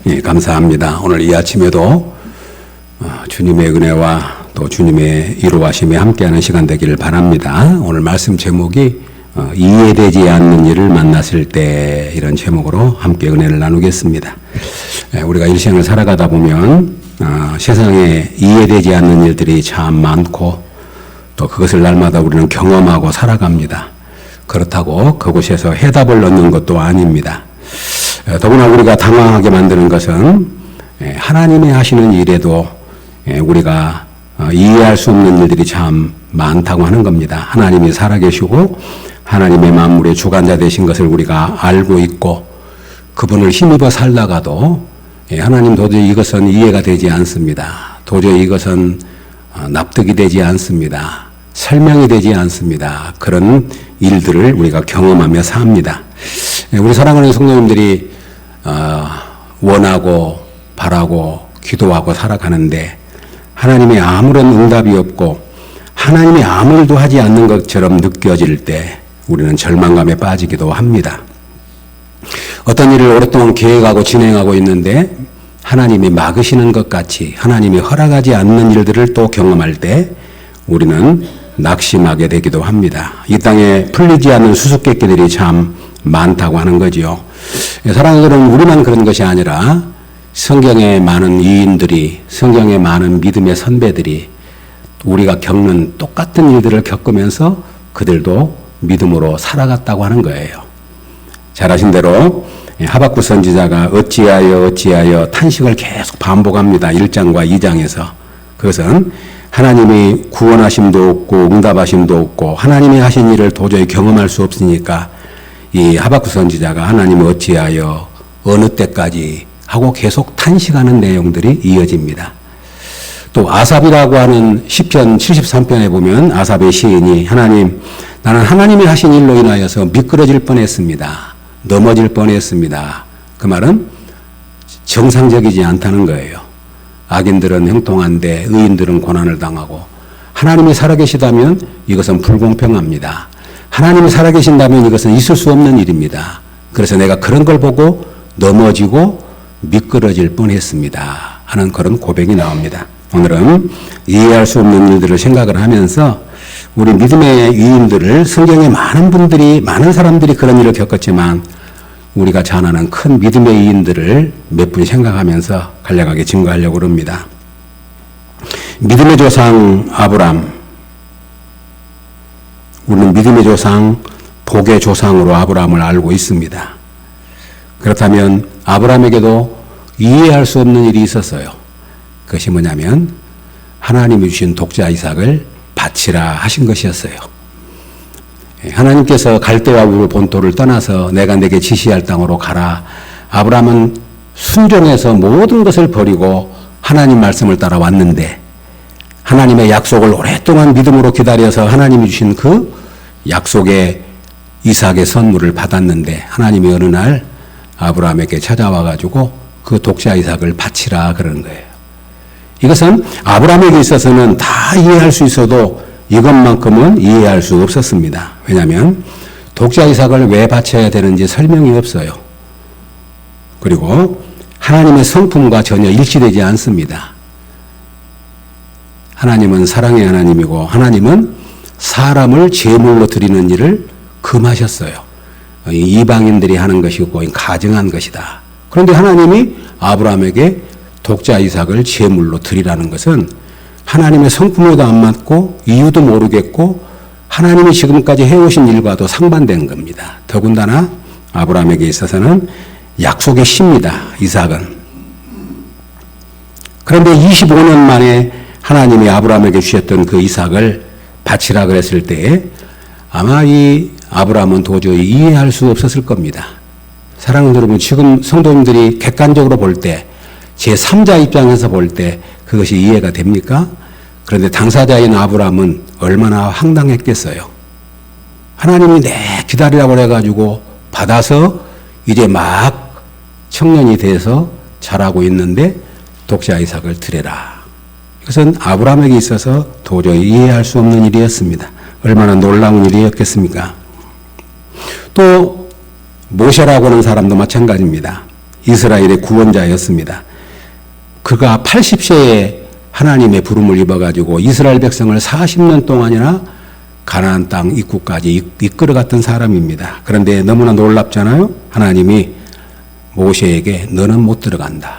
예, 감사합니다. 오늘 이 아침에도 주님의 은혜와 또 주님의 이루하심에 함께하는 시간 되기를 바랍니다. 오늘 말씀 제목이 이해되지 않는 일을 만났을 때, 이런 제목으로 함께 은혜를 나누겠습니다. 우리가 일생을 살아가다 보면 세상에 이해되지 않는 일들이 참 많고 또 그것을 날마다 우리는 경험하고 살아갑니다. 그렇다고 그곳에서 해답을 얻는 것도 아닙니다. 더구나 우리가 당황하게 만드는 것은 하나님이 하시는 일에도 우리가 이해할 수 없는 일들이 참 많다고 하는 겁니다. 하나님이 살아계시고 하나님의 만물의 주관자 되신 것을 우리가 알고 있고 그분을 힘입어 살다가도 하나님 도저히 이것은 이해가 되지 않습니다. 도저히 이것은 납득이 되지 않습니다. 설명이 되지 않습니다. 그런 일들을 우리가 경험하며 삽니다. 우리 사랑하는 성도님들이 원하고 바라고 기도하고 살아가는데 하나님의 아무런 응답이 없고 하나님이 아무 일도 하지 않는 것처럼 느껴질 때 우리는 절망감에 빠지기도 합니다. 어떤 일을 오랫동안 계획하고 진행하고 있는데 하나님이 막으시는 것 같이 하나님이 허락하지 않는 일들을 또 경험할 때 우리는 낙심하게 되기도 합니다. 이 땅에 풀리지 않는 수수께끼들이 참 많다고 하는 거지요. 사랑하는 우리만 그런 것이 아니라 성경의 많은 이인들이, 성경의 많은 믿음의 선배들이 우리가 겪는 똑같은 일들을 겪으면서 그들도 믿음으로 살아갔다고 하는 거예요. 잘 아신 대로 하박국 선지자가 어찌하여 탄식을 계속 반복합니다. 1장과 2장에서. 그것은 하나님이 구원하심도 없고 응답하심도 없고 하나님이 하신 일을 도저히 경험할 수 없으니까 이 하박국 선지자가 하나님이 어찌하여 어느 때까지 하고 계속 탄식하는 내용들이 이어집니다. 또 아삽이라고 하는 시편 73편에 보면 아삽의 시인이 하나님, 나는 하나님이 하신 일로 인하여서 미끄러질 뻔했습니다. 넘어질 뻔했습니다. 그 말은 정상적이지 않다는 거예요. 악인들은 형통한데 의인들은 고난을 당하고 하나님이 살아계시다면 이것은 불공평합니다. 하나님이 살아계신다면 이것은 있을 수 없는 일입니다. 그래서 내가 그런 걸 보고 넘어지고 미끄러질 뻔했습니다 하는 그런 고백이 나옵니다. 오늘은 이해할 수 없는 일들을 생각을 하면서 우리 믿음의 위인들을 성경에 많은 사람들이 그런 일을 겪었지만 우리가 잘 아는 큰 믿음의 위인들을 몇 분 생각하면서 간략하게 증거하려고 합니다. 믿음의 조상 아브람, 우리는 믿음의 조상, 복의 조상으로 아브람을 알고 있습니다. 그렇다면 아브람에게도 이해할 수 없는 일이 있었어요. 그것이 뭐냐면 하나님이 주신 독자 이삭을 바치라 하신 것이었어요. 하나님께서 갈대와 우르 본토를 떠나서 내가 내게 지시할 땅으로 가라. 아브람은 순종해서 모든 것을 버리고 하나님 말씀을 따라왔는데 하나님의 약속을 오랫동안 믿음으로 기다려서 하나님이 주신 그 약속의 이삭의 선물을 받았는데 하나님이 어느 날 아브라함에게 찾아와 가지고 그 독자 이삭을 바치라 그러는 거예요. 이것은 아브라함에게 있어서는 다 이해할 수 있어도 이것만큼은 이해할 수 없었습니다. 왜냐하면 독자 이삭을 왜 바쳐야 되는지 설명이 없어요. 그리고 하나님의 성품과 전혀 일치되지 않습니다. 하나님은 사랑의 하나님이고 하나님은 사람을 제물로 드리는 일을 금하셨어요. 이방인들이 하는 것이고 가증한 것이다. 그런데 하나님이 아브라함에게 독자 이삭을 제물로 드리라는 것은 하나님의 성품에도 안 맞고 이유도 모르겠고 하나님이 지금까지 해오신 일과도 상반된 겁니다. 더군다나 아브라함에게 있어서는 약속의 씨입니다. 이삭은. 그런데 25년 만에 하나님이 아브라함에게 주셨던 그 이삭을 바치라 그랬을 때 아마 이 아브라함은 도저히 이해할 수 없었을 겁니다. 사랑하는 여러분, 지금 성도님들이 객관적으로 볼 때 제3자 입장에서 볼 때 그것이 이해가 됩니까? 그런데 당사자인 아브라함은 얼마나 황당했겠어요. 하나님이 기다리라고 해가지고 받아서 이제 막 청년이 돼서 자라고 있는데 독자 이삭을 드려라. 이것은 아브라함에게 있어서 도저히 이해할 수 없는 일이었습니다. 얼마나 놀라운 일이었겠습니까? 또 모세라고 하는 사람도 마찬가지입니다. 이스라엘의 구원자였습니다. 그가 80세에 하나님의 부름을 입어가지고 이스라엘 백성을 40년 동안이나 가나안 땅 입구까지 이끌어갔던 사람입니다. 그런데 너무나 놀랍잖아요. 하나님이 모세에게 너는 못 들어간다.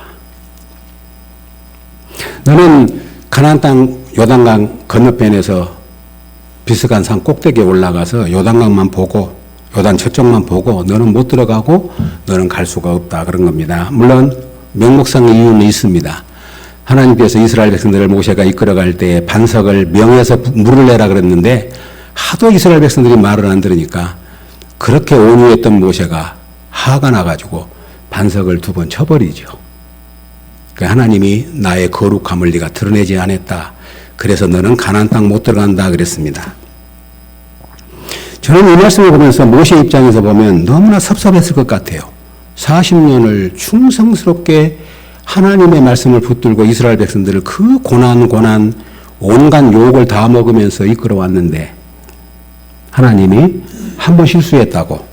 너는 가나안 땅 요단강 건너편에서 비스간 산 꼭대기에 올라가서 요단강만 보고 요단 저쪽만 보고 너는 못 들어가고 너는 갈 수가 없다 그런 겁니다. 물론 명목상의 이유는 있습니다. 하나님께서 이스라엘 백성들을 모세가 이끌어갈 때 반석을 명해서 물을 내라 그랬는데 하도 이스라엘 백성들이 말을 안 들으니까 그렇게 온유했던 모세가 화가 나가지고 반석을 2번 쳐버리죠. 하나님이 나의 거룩함을 네가 드러내지 않았다. 그래서 너는 가나안 땅 못 들어간다 그랬습니다. 저는 이 말씀을 보면서 모세 입장에서 보면 너무나 섭섭했을 것 같아요. 40년을 충성스럽게 하나님의 말씀을 붙들고 이스라엘 백성들을 그 고난 온갖 욕을 다 먹으면서 이끌어왔는데 하나님이 한 번 실수했다고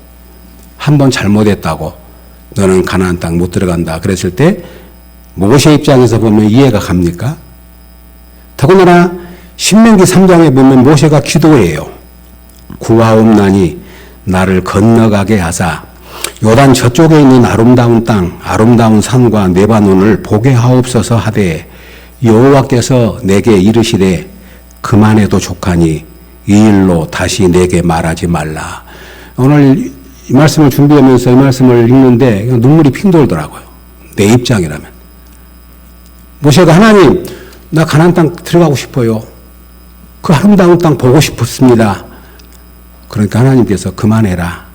한 번 잘못했다고 너는 가나안 땅 못 들어간다 그랬을 때 모세 입장에서 보면 이해가 갑니까? 더군다나 신명기 3장에 보면 모세가 기도해요. 구하옵나니 나를 건너가게 하사 요단 저쪽에 있는 아름다운 땅 아름다운 산과 레바논을 보게 하옵소서 하되 여호와께서 내게 이르시되 그만해도 족하니 이 일로 다시 내게 말하지 말라. 오늘 이 말씀을 준비하면서 이 말씀을 읽는데 눈물이 핑 돌더라고요. 내 입장이라면. 모세가 하나님 나 가나안 땅 들어가고 싶어요. 그 아름다운 땅 보고 싶었습니다. 그러니까 하나님께서 그만해라.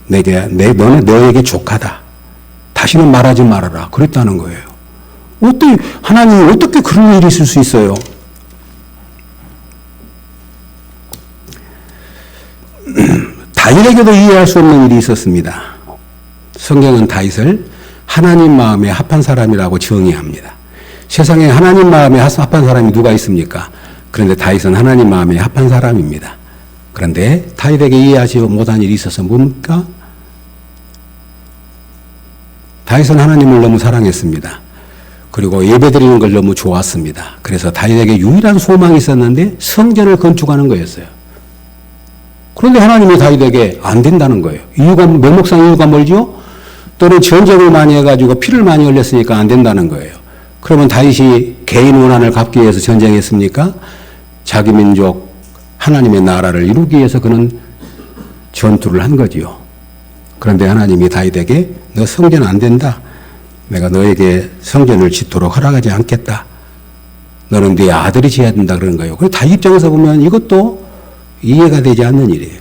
너에게 족하다. 다시는 말하지 말아라. 그랬다는 거예요. 하나님이 어떻게 그런 일이 있을 수 있어요? 다윗에게도 이해할 수 없는 일이 있었습니다. 성경은 다윗을 하나님 마음에 합한 사람이라고 정의합니다. 세상에 하나님 마음에 합한 사람이 누가 있습니까? 그런데 다윗은 하나님 마음에 합한 사람입니다. 그런데 다윗에게 이해하지 못한 일이 있어서 뭡니까? 다윗은 하나님을 너무 사랑했습니다. 그리고 예배드리는 걸 너무 좋았습니다. 그래서 다윗에게 유일한 소망이 있었는데 성전을 건축하는 거였어요. 그런데 하나님이 다윗에게 안 된다는 거예요. 명목상 이유가 뭘죠? 또는 전쟁을 많이 해가지고 피를 많이 흘렸으니까 안 된다는 거예요. 그러면 다윗이 개인 원한을 갚기 위해서 전쟁했습니까? 자기 민족 하나님의 나라를 이루기 위해서 그는 전투를 한 거지요. 그런데 하나님이 다윗에게 너 성전 안 된다. 내가 너에게 성전을 짓도록 허락하지 않겠다. 너는 네 아들이 지어야 된다 그런 거예요. 그래서 다윗 입장에서 보면 이것도 이해가 되지 않는 일이에요.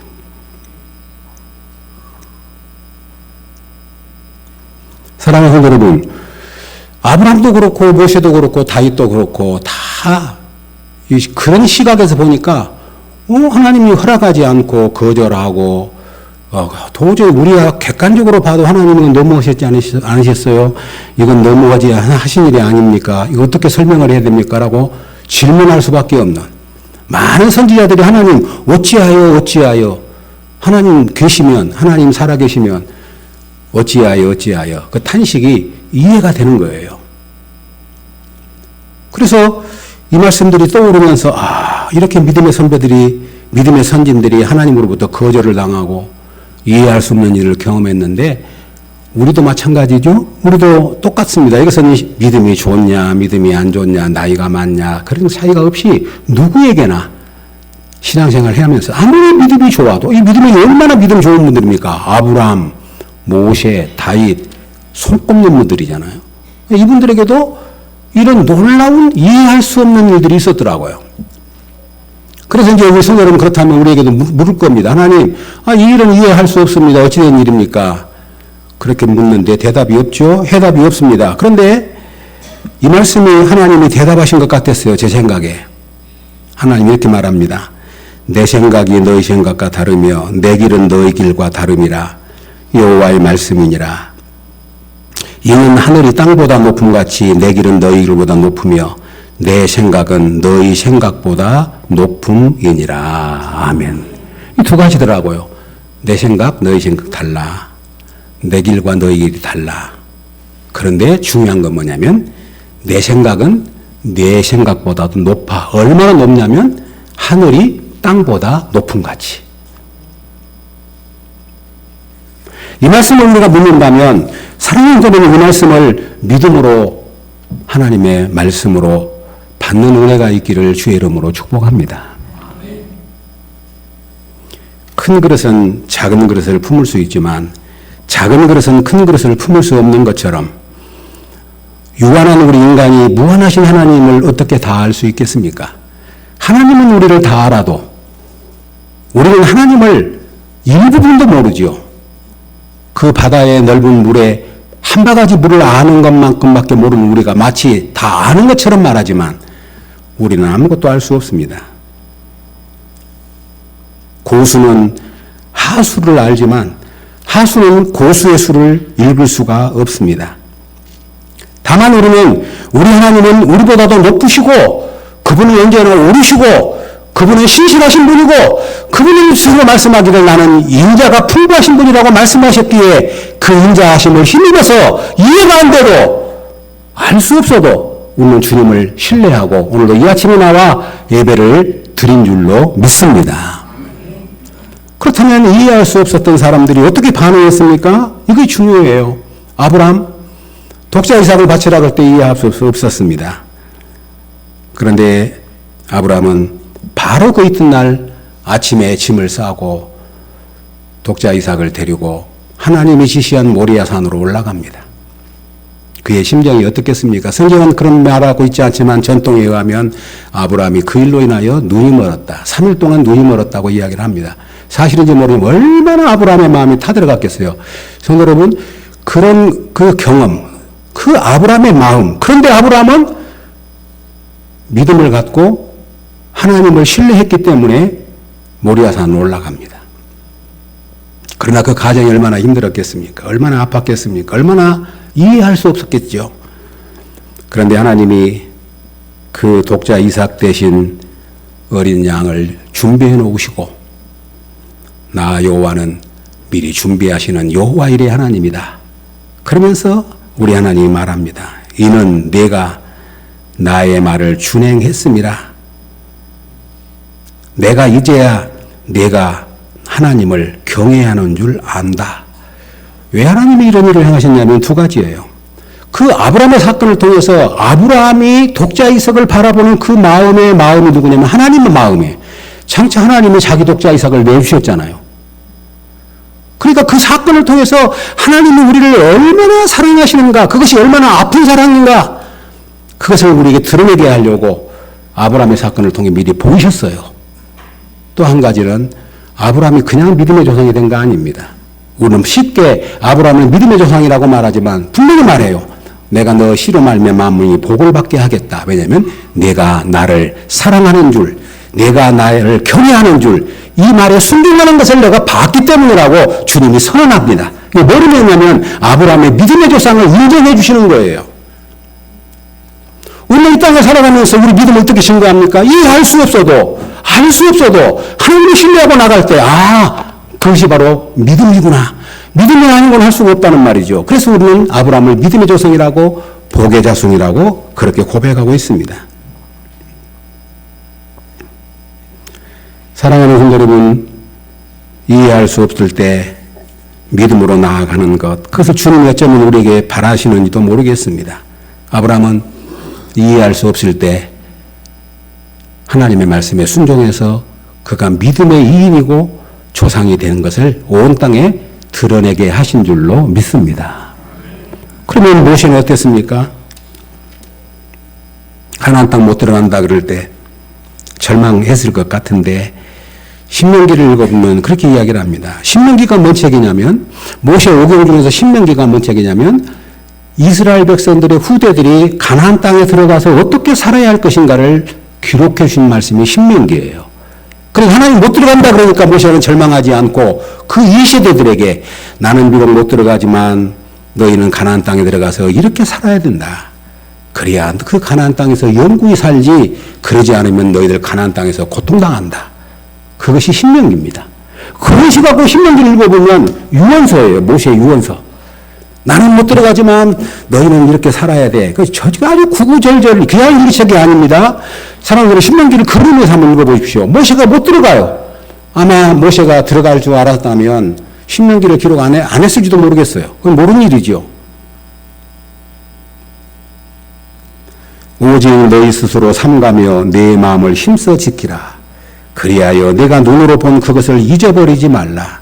사랑하는 성도 여러분, 아브라함도 그렇고 모세도 그렇고 다윗도 그렇고 다 그런 시각에서 보니까 하나님이 허락하지 않고 거절하고 도저히 우리가 객관적으로 봐도 하나님은 너무하셨지 않으셨어요? 이건 너무하지 하신 일이 아닙니까? 이거 어떻게 설명을 해야 됩니까? 라고 질문할 수밖에 없는 많은 선지자들이 하나님 어찌하여 하나님 계시면 하나님 살아계시면 어찌하여 그 탄식이 이해가 되는 거예요. 그래서 이 말씀들이 떠오르면서 이렇게 믿음의 선진들이 하나님으로부터 거절을 당하고 이해할 수 없는 일을 경험했는데 우리도 마찬가지죠. 우리도 똑같습니다. 이것은 믿음이 좋냐 믿음이 안 좋냐 나이가 많냐 그런 차이가 없이 누구에게나 신앙생활을 하면서 아무리 믿음이 좋아도 이 믿음이 얼마나 믿음 좋은 분들입니까? 아브라함, 모세, 다윗 손꼽는 분들이잖아요. 이분들에게도 이런 놀라운 이해할 수 없는 일들이 있었더라고요. 그래서 이제 우리 성도 여러분 그렇다면 우리에게도 물을 겁니다. 하나님, 이 일은 이해할 수 없습니다. 어찌된 일입니까? 그렇게 묻는데 대답이 없죠. 해답이 없습니다. 그런데 이 말씀이 하나님이 대답하신 것 같았어요. 제 생각에. 하나님이 이렇게 말합니다. 내 생각이 너희 생각과 다르며 내 길은 너희 길과 다름이라. 여호와의 말씀이니라. 이는 하늘이 땅보다 높음같이 내 길은 너희 길보다 높으며 내 생각은 너희 생각보다 높음이니라. 아멘. 이 두 가지더라고요. 내 생각, 너희 생각 달라. 내 길과 너희 길이 달라. 그런데 중요한 건 뭐냐면 내 생각은 내 생각보다도 높아. 얼마나 높냐면 하늘이 땅보다 높은 같이. 이 말씀을 우리가 묻는다면 사랑하는 여러분, 이 말씀을 믿음으로 하나님의 말씀으로 받는 은혜가 있기를 주의 이름으로 축복합니다. 큰 그릇은 작은 그릇을 품을 수 있지만 작은 그릇은 큰 그릇을 품을 수 없는 것처럼 유한한 우리 인간이 무한하신 하나님을 어떻게 다 알 수 있겠습니까? 하나님은 우리를 다 알아도 우리는 하나님을 일부분도 모르죠. 그 바다의 넓은 물에 한 바가지 물을 아는 것만큼밖에 모르는 우리가 마치 다 아는 것처럼 말하지만 우리는 아무것도 알 수 없습니다. 고수는 하수를 알지만 하수는 고수의 수를 읽을 수가 없습니다. 다만 우리는 우리 하나님은 우리보다도 높으시고 그분은 언제나 오르시고 그분은 신실하신 분이고 그분은 스스로 말씀하기를 나는 인자가 풍부하신 분이라고 말씀하셨기에 그 인자하심을 힘입어서 이해가 안 돼도 알 수 없어도 우리는 주님을 신뢰하고 오늘도 이 아침에 나와 예배를 드린 줄로 믿습니다. 그렇다면 이해할 수 없었던 사람들이 어떻게 반응했습니까? 이게 중요해요. 아브라함 독자 이삭을 바치라고 할 때 이해할 수 없었습니다. 그런데 아브라함은 바로 그 이튿날 아침에 짐을 싸고 독자 이삭을 데리고 하나님이 지시한 모리아 산으로 올라갑니다. 그의 심정이 어떻겠습니까? 성경은 그런 말하고 있지 않지만 전통에 의하면 아브라함이 그 일로 인하여 눈이 멀었다. 3일 동안 눈이 멀었다고 이야기를 합니다. 사실인지 모르면 얼마나 아브라함의 마음이 타들어갔겠어요. 성도 여러분, 그런 그 경험, 그 아브라함의 마음, 그런데 아브라함은 믿음을 갖고 하나님을 신뢰했기 때문에 모리아산으로 올라갑니다. 그러나 그 과정이 얼마나 힘들었겠습니까? 얼마나 아팠겠습니까? 얼마나 이해할 수 없었겠죠. 그런데 하나님이 그 독자 이삭 대신 어린 양을 준비해 놓으시고 나 여호와는 미리 준비하시는 여호와 일의 하나님이다. 그러면서 우리 하나님이 말합니다. 이는 내가 나의 말을 준행했음이라. 내가 이제야 내가 하나님을 경외하는 줄 안다. 왜 하나님이 이런 일을 행하셨냐면 두 가지예요. 그 아브라함의 사건을 통해서 아브라함이 독자 이삭을 바라보는 그 마음이 누구냐면 하나님의 마음이에요. 장차 하나님이 자기 독자 이삭을 내주셨잖아요. 그러니까 그 사건을 통해서 하나님이 우리를 얼마나 사랑하시는가, 그것이 얼마나 아픈 사랑인가, 그것을 우리에게 드러내게 하려고 아브라함의 사건을 통해 미리 보이셨어요. 또 한 가지는 아브라함이 그냥 믿음의 조상이 된 거 아닙니다. 우리는 쉽게 아브라함을 믿음의 조상이라고 말하지만 분명히 말해요. 내가 너 씨로 말미암아 만민이 복을 받게 하겠다. 왜냐하면 내가 나를 사랑하는 줄, 내가 나를 경외하는 줄, 이 말에 순종하는 것을 내가 봤기 때문이라고 주님이 선언합니다. 이게 뭘 의미하냐면 아브라함의 믿음의 조상을 인정해 주시는 거예요. 우리는 이 땅에 살아가면서 우리 믿음을 어떻게 증거합니까? 이해할 수 없어도, 알 수 없어도 하나님을 신뢰하고 나갈 때 그것이 바로 믿음이구나. 믿음이 아닌 건 할 수가 없다는 말이죠. 그래서 우리는 아브라함을 믿음의 조상이라고 복의 자손이라고 그렇게 고백하고 있습니다. 사랑하는 성도 여러분, 이해할 수 없을 때 믿음으로 나아가는 것, 그것을 주님이 어쩌면 우리에게 바라시는지도 모르겠습니다. 아브라함은 이해할 수 없을 때 하나님의 말씀에 순종해서 그가 믿음의 이인이고 조상이 되는 것을 온 땅에 드러내게 하신 줄로 믿습니다. 그러면 모세는 어땠습니까? 가나안 땅 못 들어간다 그럴 때 절망했을 것 같은데 신명기를 읽어보면 그렇게 이야기를 합니다. 신명기가 뭔 책이냐면, 모세 오경 중에서 신명기가 뭔 책이냐면 이스라엘 백성들의 후대들이 가나안 땅에 들어가서 어떻게 살아야 할 것인가를 기록해 주신 말씀이 신명기예요. 그래서 하나님 못 들어간다 그러니까 모세는 절망하지 않고 그 2세대들에게 나는 비록 못 들어가지만 너희는 가나안 땅에 들어가서 이렇게 살아야 된다. 그래야 그 가나안 땅에서 영구히 살지, 그러지 않으면 너희들 가나안 땅에서 고통당한다. 그것이 신명기입니다. 그것이 갖고 신명기를 읽어보면 유언서예요. 모세의 유언서. 나는 못 들어가지만 너희는 이렇게 살아야 돼. 저지가 아주 구구절절 그냥 일기책이 아닙니다. 사람들은 신명기를 그림에서 한번 읽어보십시오. 모세가 못 들어가요. 아마 모세가 들어갈 줄 알았다면 신명기를 기록 안 했을지도 모르겠어요. 그건 모르는 일이죠. 오직 너희 스스로 삼가며 내 마음을 힘써 지키라. 그리하여 내가 눈으로 본 그것을 잊어버리지 말라.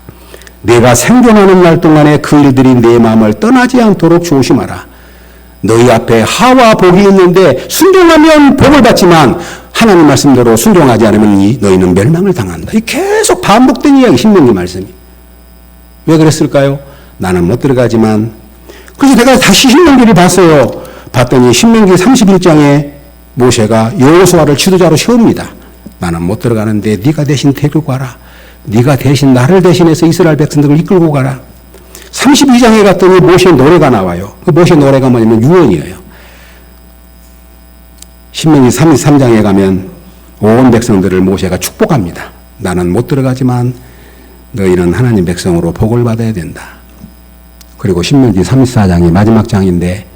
내가 생존하는 날 동안에 그 일들이 내 마음을 떠나지 않도록 조심하라. 너희 앞에 하와 복이 있는데 순종하면 복을 받지만 하나님 말씀대로 순종하지 않으면 너희는 멸망을 당한다. 이 계속 반복된 이야기, 신명기 말씀이. 왜 그랬을까요? 나는 못 들어가지만. 그래서 내가 다시 신명기를 봤어요. 봤더니 신명기 31장에 모세가 여호수아를 지도자로 세웁니다. 나는 못 들어가는데 네가 대신 데리고 가라. 네가 대신 나를 대신해서 이스라엘 백성들을 이끌고 가라. 32장에 갔더니 모세의 노래가 나와요. 그 모세의 노래가 뭐냐면 유언이에요. 신명기 33장에 가면 온 백성들을 모세가 축복합니다. 나는 못 들어가지만 너희는 하나님 백성으로 복을 받아야 된다. 그리고 신명기 34장이 마지막 장인데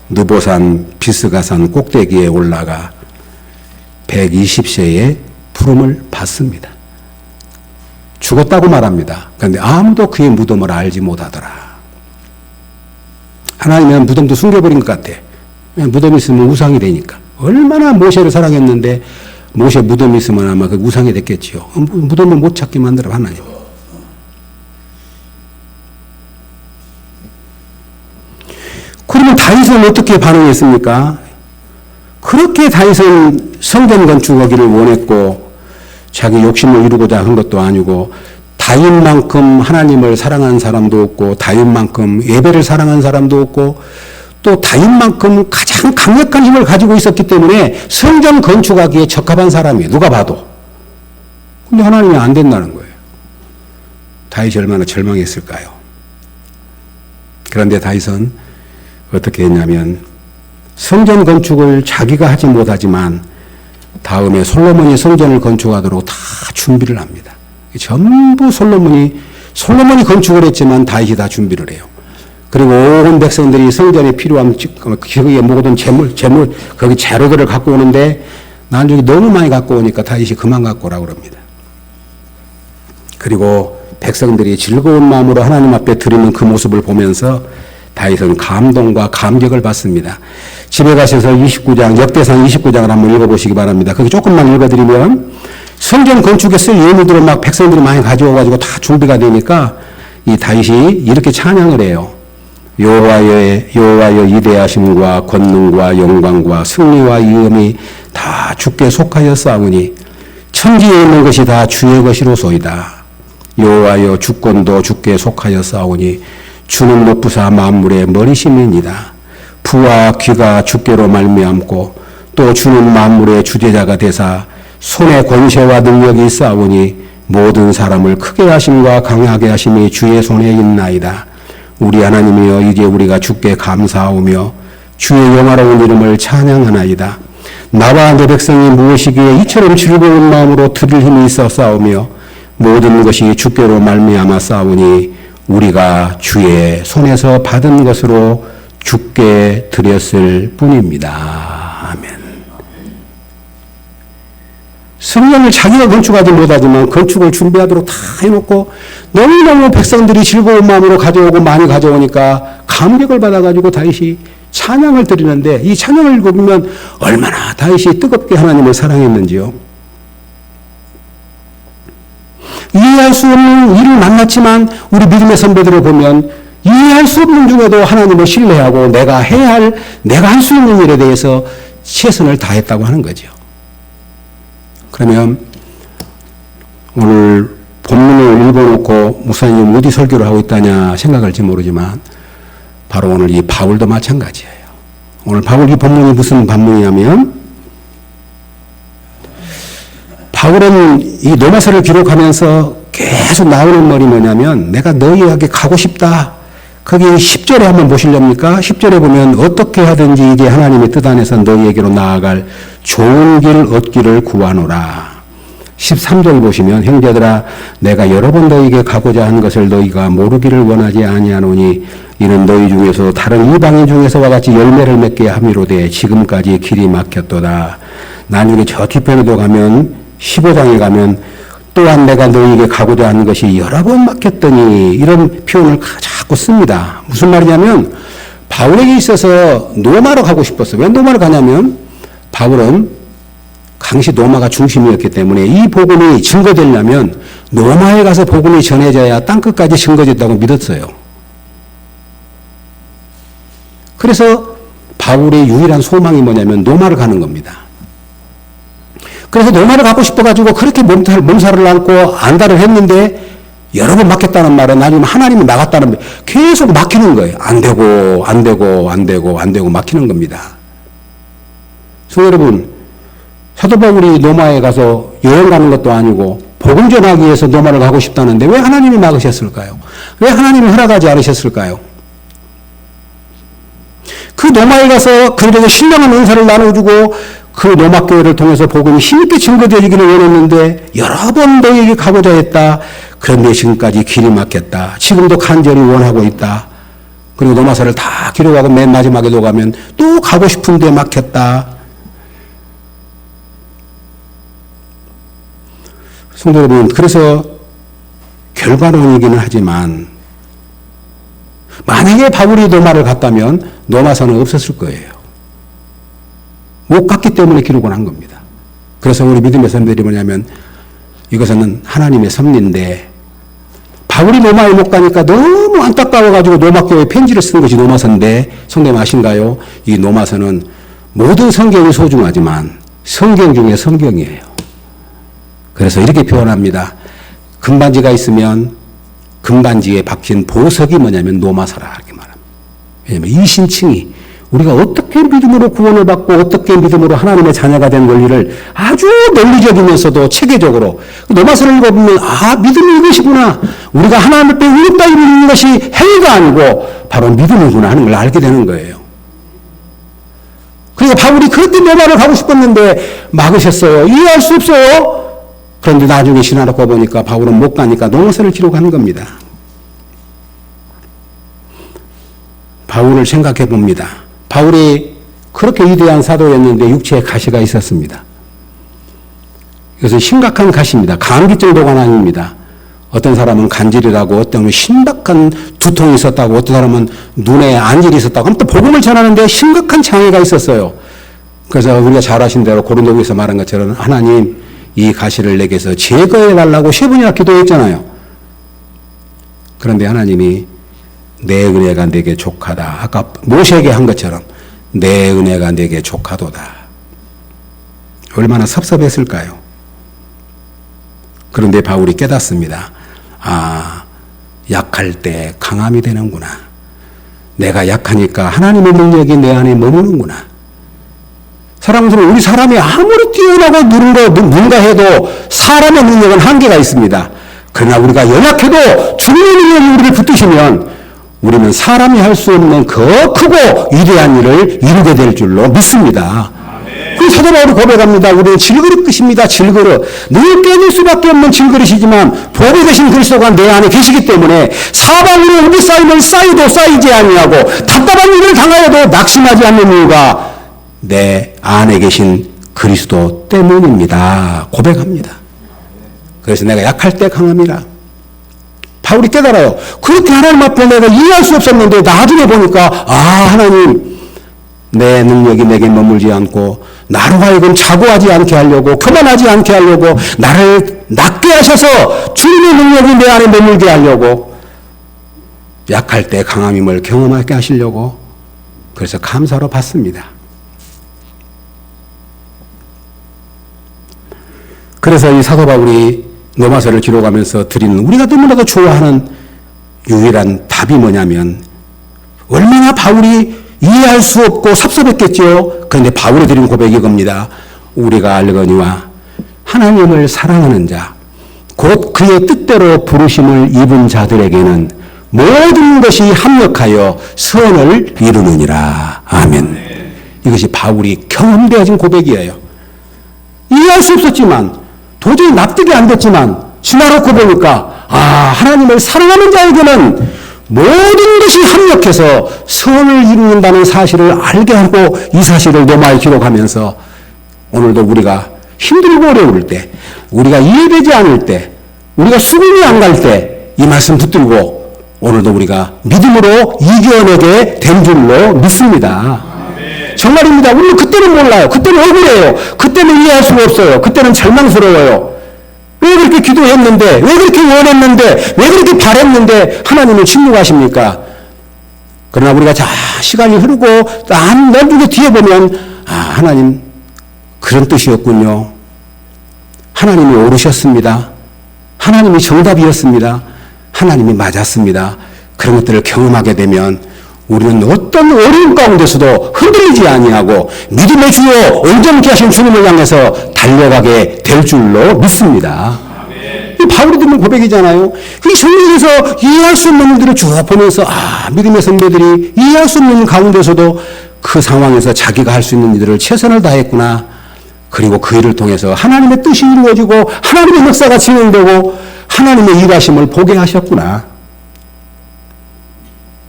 느보산 비스가산 꼭대기에 올라가 120세의 푸름을 받습니다. 죽었다고 말합니다. 그런데 아무도 그의 무덤을 알지 못하더라. 하나님은 무덤도 숨겨버린 것 같아. 무덤이 있으면 우상이 되니까. 얼마나 모세를 사랑했는데 모세 무덤이 있으면 아마 그 우상이 됐겠지요. 무덤을 못 찾게 만들어 하나님. 그러면 다윗은 어떻게 반응했습니까? 그렇게 다윗은 성전 건축하기를 원했고 자기 욕심을 이루고자 한 것도 아니고 다윗만큼 하나님을 사랑한 사람도 없고 다윗만큼 예배를 사랑한 사람도 없고 또 다윗만큼 가장 강력한 힘을 가지고 있었기 때문에 성전 건축하기에 적합한 사람이에요. 누가 봐도. 근데 하나님이 안 된다는 거예요. 다윗이 얼마나 절망했을까요? 그런데 다윗은 어떻게 했냐면 성전 건축을 자기가 하지 못하지만 다음에 솔로몬이 성전을 건축하도록 다 준비를 합니다. 전부 솔로몬이 건축을 했지만 다윗이 다 준비를 해요. 그리고 온 백성들이 성전에 필요한 거기에 모든 재물 거기 재료들을 갖고 오는데 나중에 너무 많이 갖고 오니까 다윗이 그만 갖고 오라고 그럽니다. 그리고 백성들이 즐거운 마음으로 하나님 앞에 드리는 그 모습을 보면서 다윗은 감동과 감격을 받습니다. 집에 가셔서 29장, 역대상 29장을 한번 읽어보시기 바랍니다. 거기 조금만 읽어드리면 성전 건축에 쓸 예물들을 막 백성들이 많이 가져와가지고 다 준비가 되니까 이 다윗이 이렇게 찬양을 해요. 여호와의 위대하심과 권능과 영광과 승리와 위엄이 다 주께 속하였사오니 천지에 있는 것이 다 주의 것이로소이다. 여호와여 주권도 주께 속하였사오니 주는 높으사 만물의 머리심이니이다. 부와 귀가 주께로 말미암고 또 주는 만물의 주제자가 되사 손에 권세와 능력이 있사오니 모든 사람을 크게 하심과 강하게 하심이 주의 손에 있나이다. 우리 하나님이여 이제 우리가 주께 감사하오며 주의 영화로운 이름을 찬양하나이다. 나와 내 백성이 무엇이기에 이처럼 즐거운 마음으로 드릴 힘이 있어 싸우며 모든 것이 주께로 말미암아 싸우니 우리가 주의 손에서 받은 것으로 주께 드렸을 뿐입니다. 아멘. 성전을 자기가 건축하지 못하지만 건축을 준비하도록 다 해놓고 너무너무 백성들이 즐거운 마음으로 가져오고 많이 가져오니까 감격을 받아가지고 다윗이 찬양을 드리는데 이 찬양을 읽으면 얼마나 다윗이 뜨겁게 하나님을 사랑했는지요. 이해할 수 없는 일을 만났지만 우리 믿음의 선배들을 보면 이해할 수 없는 중에도 하나님을 신뢰하고 내가 할 수 있는 일에 대해서 최선을 다했다고 하는 거죠. 그러면 오늘 본문을 읽어놓고 목사님 어디 설교를 하고 있다냐 생각할지 모르지만 바로 오늘 이 바울도 마찬가지예요. 오늘 바울 이 본문이 무슨 본문이냐면 바울은 이 로마서를 기록하면서 계속 나오는 말이 뭐냐면 내가 너희에게 가고 싶다. 거기 10절에 한번 보시렵니까? 10절에 보면 어떻게 하든지 이제 하나님의 뜻 안에서 너희에게로 나아갈 좋은 길 얻기를 구하노라. 13절 보시면 형제들아 내가 여러 번 너희에게 가고자 한 것을 너희가 모르기를 원하지 아니하노니 이는 너희 중에서 다른 이방인 중에서와 같이 열매를 맺게 함이로되 지금까지 길이 막혔도다. 나중에 저 뒤편에도 가면 15장에 가면 또한 내가 너희에게 가고자 하는 것이 여러 번 막혔더니 이런 표현을 자꾸 씁니다. 무슨 말이냐면 바울에게 있어서 노마로 가고 싶었어요. 왜 노마로 가냐면 바울은 당시 노마가 중심이었기 때문에 이 복음이 증거되려면 노마에 가서 복음이 전해져야 땅끝까지 증거됐다고 믿었어요. 그래서 바울의 유일한 소망이 뭐냐면 노마를 가는 겁니다. 그래서 노마를 가고 싶어가지고 그렇게 몸살을 안고 안달을 했는데 여러 번 막혔다는 말은 아니면 하나님이 막았다는 말, 계속 막히는 거예요. 안 되고 막히는 겁니다. 성도 여러분, 사도 바울이 노마에 가서 여행 가는 것도 아니고 복음 전하기 위해서 노마를 가고 싶다는데 왜 하나님이 막으셨을까요? 왜 하나님이 허락하지 않으셨을까요? 그 노마에 가서 그들에게 신령한 은사를 나눠주고 그 노마 교회를 통해서 복음이 힘있게 증거되기를 원했는데 여러 번 너희에게 가고자 했다. 그런데 지금까지 길이 막혔다. 지금도 간절히 원하고 있다. 그리고 노마서를 다 기록하고 맨 마지막에도 가면 또 가고 싶은데 막혔다. 성도 여러분, 그래서 결과론이기는 하지만 만약에 바울이 노마를 갔다면 노마서는 없었을 거예요. 못 갔기 때문에 기록을 한 겁니다. 그래서 우리 믿음의 선배들이 뭐냐면 이것은 하나님의 섭리인데 바울이 노마에 못 가니까 너무 안타까워가지고 노마교회에 편지를 쓴 것이 노마서인데 성도님 아신가요? 이 노마서는 모든 성경이 소중하지만 성경 중에 성경이에요. 그래서 이렇게 표현합니다. 금반지가 있으면 금반지에 박힌 보석이 뭐냐면 노마서라 이렇게 말합니다. 왜냐하면 이 신칭이 우리가 어떻게 믿음으로 구원을 받고 어떻게 믿음으로 하나님의 자녀가 된 원리를 아주 논리적이면서도 체계적으로 노마서를 읽어보면 믿음이 이것이구나. 우리가 하나님 앞에 의롭다 믿는 것이 행위가 아니고 바로 믿음이구나 하는 걸 알게 되는 거예요. 그러니까 바울이 그런데 노마를 가고 싶었는데 막으셨어요. 이해할 수 없어요. 그런데 나중에 신화놓고 보니까 바울은 못 가니까 노마서를 기록한 겁니다. 바울을 생각해 봅니다. 바울이 그렇게 위대한 사도였는데 육체에 가시가 있었습니다. 이것은 심각한 가시입니다. 감기 정도가 아닙니다. 어떤 사람은 간질이라고, 어떤 사람은 심각한 두통이 있었다고, 어떤 사람은 눈에 안질이 있었다고, 아무튼 복음을 전하는데 심각한 장애가 있었어요. 그래서 우리가 잘 아신 대로 고린도후서 말한 것처럼 하나님 이 가시를 내게서 제거해 달라고 3번이나 기도했잖아요. 그런데 하나님이 내 은혜가 내게 족하다. 아까 모세에게 한 것처럼 내 은혜가 내게 족하도다. 얼마나 섭섭했을까요? 그런데 바울이 깨닫습니다. 약할 때 강함이 되는구나. 내가 약하니까 하나님의 능력이 내 안에 머무는구나. 사랑스러운 우리 사람이 아무리 뛰어나고 누군가 해도 사람의 능력은 한계가 있습니다. 그러나 우리가 연약해도 주님의 능력이 우리를 붙드시면 우리는 사람이 할 수 없는 더 크고 위대한 일을 이루게 될 줄로 믿습니다. 그 사도 바울이 고백합니다. 우리는 질그릇 끝입니다. 질그릇. 늘 깨질 수밖에 없는 질그릇이지만 복이 되신 그리스도가 내 안에 계시기 때문에 사방으로 우리 쌓이면 쌓여도 쌓이지 아니하고 답답한 일을 당하여도 낙심하지 않는 이유가 내 안에 계신 그리스도 때문입니다. 고백합니다. 그래서 내가 약할 때 강함이라. 바울이 깨달아요. 그렇게 하나님 앞에 내가 이해할 수 없었는데 나중에 보니까 하나님 내 능력이 내게 머물지 않고 나로 하여금 자고하지 않게 하려고 교만하지 않게 하려고 나를 낮게 하셔서 주님의 능력이 내 안에 머물게 하려고 약할 때 강함임을 경험하게 하시려고 그래서 감사로 받습니다. 그래서 이 사도 바울이 로마서를 기록하면서 드리는 우리가 너무나도 좋아하는 유일한 답이 뭐냐면 얼마나 바울이 이해할 수 없고 섭섭했겠죠. 그런데 바울이 드린 고백이 이겁니다. 우리가 알거니와 하나님을 사랑하는 자 곧 그의 뜻대로 부르심을 입은 자들에게는 모든 것이 합력하여 선을 이루느니라. 아멘. 이것이 바울이 경험되어진 고백이에요. 이해할 수 없었지만 도저히 납득이 안 됐지만 지나놓고 보니까 하나님을 사랑하는 자에게는 모든 것이 합력해서 선을 이루는다는 사실을 알게 하고 이 사실을 노마에 기록하면서 오늘도 우리가 힘들고 어려울 때, 우리가 이해되지 않을 때, 우리가 수긍이 안 갈 때 이 말씀 붙들고 오늘도 우리가 믿음으로 이겨내게 된 줄로 믿습니다. 정말입니다. 우리는 그때는 몰라요. 그때는 억울해요. 그때는 이해할 수가 없어요. 그때는 절망스러워요. 왜 그렇게 기도했는데, 왜 그렇게 원했는데, 왜 그렇게 바랬는데 하나님을 침묵하십니까? 그러나 우리가 시간이 흐르고 나중에 뒤에 보면 하나님 그런 뜻이었군요. 하나님이 옳으셨습니다. 하나님이 정답이었습니다. 하나님이 맞았습니다. 그런 것들을 경험하게 되면 우리는 어떤 어려움 가운데서도 흔들리지 아니하고 믿음의 주요 온전케 하신 주님을 향해서 달려가게 될 줄로 믿습니다. 이 바울이 듣는 고백이잖아요. 이 성경에서 이해할 수 없는 일들을 쭉 보면서 믿음의 선배들이 이해할 수 없는 가운데서도 그 상황에서 자기가 할 수 있는 일들을 최선을 다했구나. 그리고 그 일을 통해서 하나님의 뜻이 이루어지고 하나님의 역사가 진행되고 하나님의 일하심을 보게 하셨구나.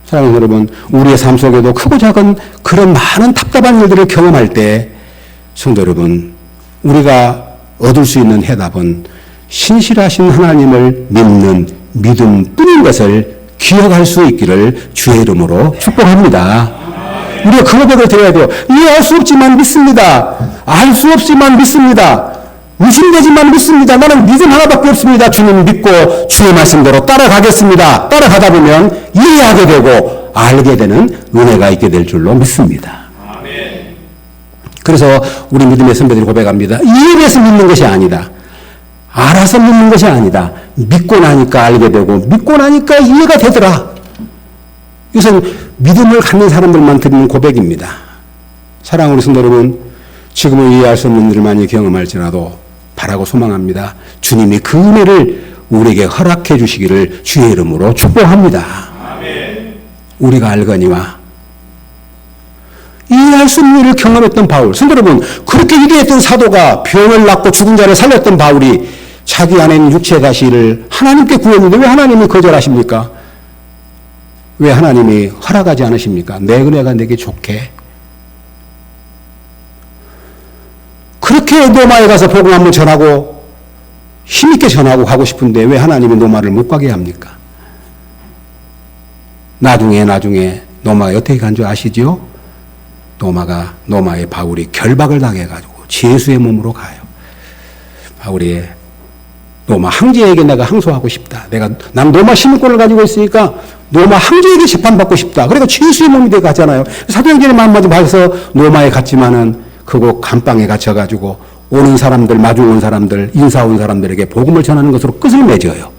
사랑하는 여러분, 우리의 삶 속에도 크고 작은 그런 많은 답답한 일들을 경험할 때 성도 여러분, 우리가 얻을 수 있는 해답은 신실하신 하나님을 믿는 믿음뿐인 것을 기억할 수 있기를 주의 이름으로 축복합니다. 우리가 그 고백을 드려야 돼요. 이해할 수 없지만 믿습니다. 알 수 없지만 믿습니다. 의심되지만 믿습니다. 나는 믿음 하나밖에 없습니다. 주님 믿고 주의 말씀대로 따라가겠습니다. 따라가다 보면 이해하게 되고 알게 되는 은혜가 있게 될 줄로 믿습니다. 아멘. 그래서 우리 믿음의 선배들이 고백합니다. 이해해서 믿는 것이 아니다. 알아서 믿는 것이 아니다. 믿고 나니까 알게 되고 믿고 나니까 이해가 되더라. 이것은 믿음을 갖는 사람들만 드리는 고백입니다. 사랑하는 성도 여러분, 지금은 이해할 수 없는 일을 많이 경험할지라도 바라고 소망합니다. 주님이 그 은혜를 우리에게 허락해 주시기를 주의 이름으로 축복합니다. 아멘. 우리가 알거니와 이해할 수 없는 일을 경험했던 바울, 성도 여러분, 그렇게 위대했던 사도가 병을 낫고 죽은 자를 살렸던 바울이 자기 안에 있는 육체의 가시를 하나님께 구했는데 왜 하나님이 거절하십니까? 왜 하나님이 허락하지 않으십니까? 내 은혜가 내게 좋게. 그렇게 노마에 가서 복음 한번 전하고 힘있게 전하고 가고 싶은데 왜 하나님이 노마를 못 가게 합니까? 나중에 노마가 어떻게 간 줄 아시죠? 노마의 바울이 결박을 당해가지고 제수의 몸으로 가요. 바울이 노마 황제에게 내가 항소하고 싶다. 난 노마 시민권을 가지고 있으니까 노마 황제에게 재판받고 싶다. 그러니까 제수의 몸이 되어 가잖아요. 사도행전의 마음마저 봐서 노마에 갔지만은 그곳 감방에 갇혀가지고 오는 사람들, 마중 온 사람들, 인사 온 사람들에게 복음을 전하는 것으로 끝을 맺어요.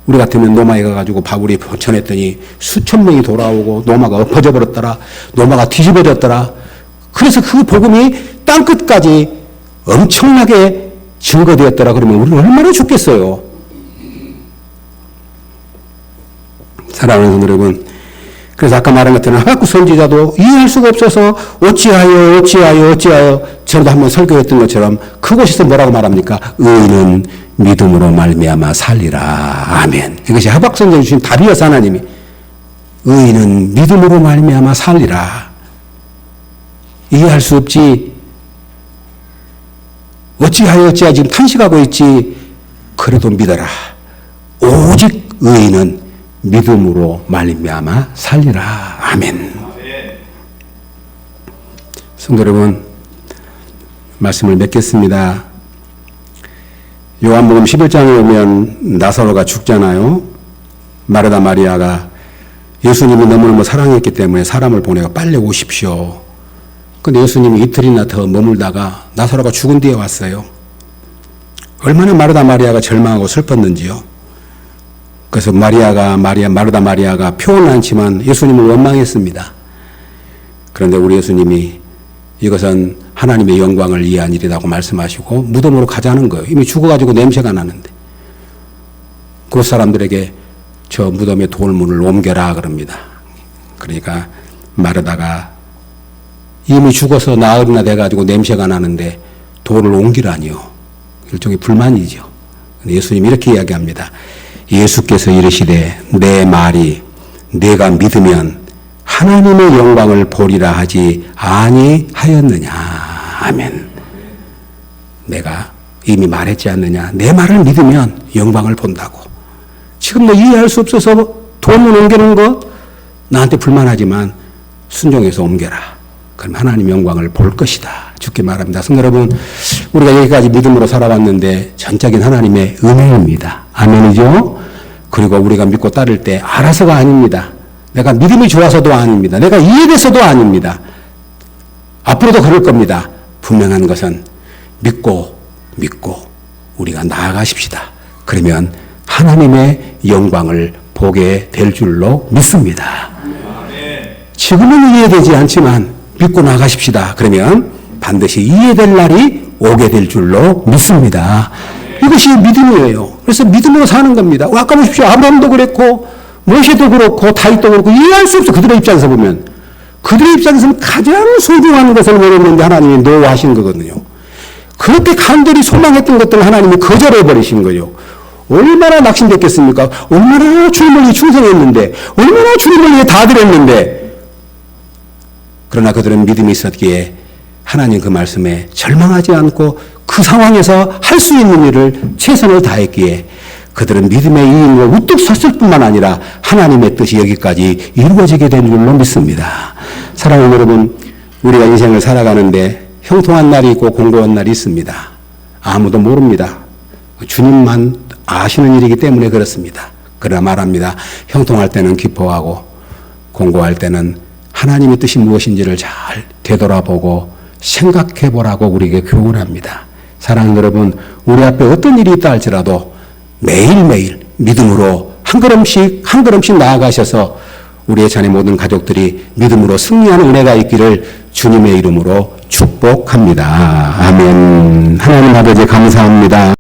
우리 같으면 노마에 가가지고 바울이 전했더니 수천 명이 돌아오고 노마가 엎어져 버렸더라. 노마가 뒤집어졌더라. 그래서 그 복음이 땅끝까지 엄청나게 증거되었더라. 그러면 우리는 얼마나 좋겠어요. 사랑하는 성도 여러분, 그래서 아까 말한 것처럼 하박국 선지자도 이해할 수가 없어서 어찌하여 저도 한번 설교했던 것처럼 그곳에서 뭐라고 말합니까? 의인은 믿음으로 말미암아 살리라. 아멘. 이것이 하박국 선지자 주신 답이었어. 하나님이 의인은 믿음으로 말미암아 살리라. 이해할 수 없지. 어찌하여 지금 탄식하고 있지. 그래도 믿어라. 오직 의인은 믿음으로 말미암아 살리라. 아멘. 성도 여러분, 말씀을 맺겠습니다. 요한복음 11장에 오면 나사로가 죽잖아요. 마르다 마리아가 예수님이 너무너무 사랑했기 때문에 사람을 보내고 빨리 오십시오. 근데 예수님이 이틀이나 더 머물다가 나사로가 죽은 뒤에 왔어요. 얼마나 마르다 마리아가 절망하고 슬펐는지요. 그래서 마르다 마리아가 표현은 않지만 예수님을 원망했습니다. 그런데 우리 예수님이 이것은 하나님의 영광을 위한 일이라고 말씀하시고 무덤으로 가자는 거예요. 이미 죽어가지고 냄새가 나는데. 그 사람들에게 저 무덤의 돌문을 옮겨라 그럽니다. 그러니까 마르다가 이미 죽어서 나흘이나 돼가지고 냄새가 나는데 돌을 옮기라니요. 일종의 불만이죠. 예수님이 이렇게 이야기합니다. 예수께서 이르시되 내 말이 내가 믿으면 하나님의 영광을 보리라 하지 아니하였느냐. 아멘. 내가 이미 말했지 않느냐. 내 말을 믿으면 영광을 본다고. 지금 너 이해할 수 없어서 돈을 옮기는 것 나한테 불만하지만 순종해서 옮겨라. 그럼 하나님 영광을 볼 것이다. 주께 말합니다. 성도 여러분, 우리가 여기까지 믿음으로 살아왔는데 전적인 하나님의 은혜입니다. 아멘이죠? 그리고 우리가 믿고 따를 때 알아서가 아닙니다. 내가 믿음이 좋아서도 아닙니다. 내가 이해돼서도 아닙니다. 앞으로도 그럴 겁니다. 분명한 것은 믿고 우리가 나아가십시다. 그러면 하나님의 영광을 보게 될 줄로 믿습니다. 지금은 이해되지 않지만 믿고 나가십시다. 그러면 반드시 이해될 날이 오게 될 줄로 믿습니다. 이것이 믿음이에요. 그래서 믿음으로 사는 겁니다. 아까 보십시오. 아브라함도 그랬고 모세도 그렇고 다윗도 그렇고 이해할 수 없어. 그들의 입장에서 보면. 그들의 입장에서는 가장 소중한 것을 원했는데 하나님이 노하신 거거든요. 그렇게 간절히 소망했던 것들을 하나님이 거절해버리신 거예요. 얼마나 낙심됐겠습니까? 얼마나 주님을 위해 충성했는데, 얼마나 주님을 위해 다 드렸는데, 그러나 그들은 믿음이 있었기에 하나님 그 말씀에 절망하지 않고 그 상황에서 할 수 있는 일을 최선을 다했기에 그들은 믿음의 이인으로 우뚝 섰을 뿐만 아니라 하나님의 뜻이 여기까지 이루어지게 된 줄로 믿습니다. 사랑하는 여러분, 우리가 인생을 살아가는데 형통한 날이 있고 공고한 날이 있습니다. 아무도 모릅니다. 주님만 아시는 일이기 때문에 그렇습니다. 그러나 말합니다. 형통할 때는 기뻐하고 공고할 때는 하나님의 뜻이 무엇인지를 잘 되돌아보고 생각해보라고 우리에게 교훈합니다. 사랑하는 여러분, 우리 앞에 어떤 일이 있다 할지라도 매일매일 믿음으로 한 걸음씩 나아가셔서 우리의 자녀 모든 가족들이 믿음으로 승리하는 은혜가 있기를 주님의 이름으로 축복합니다. 아멘. 하나님 아버지 감사합니다.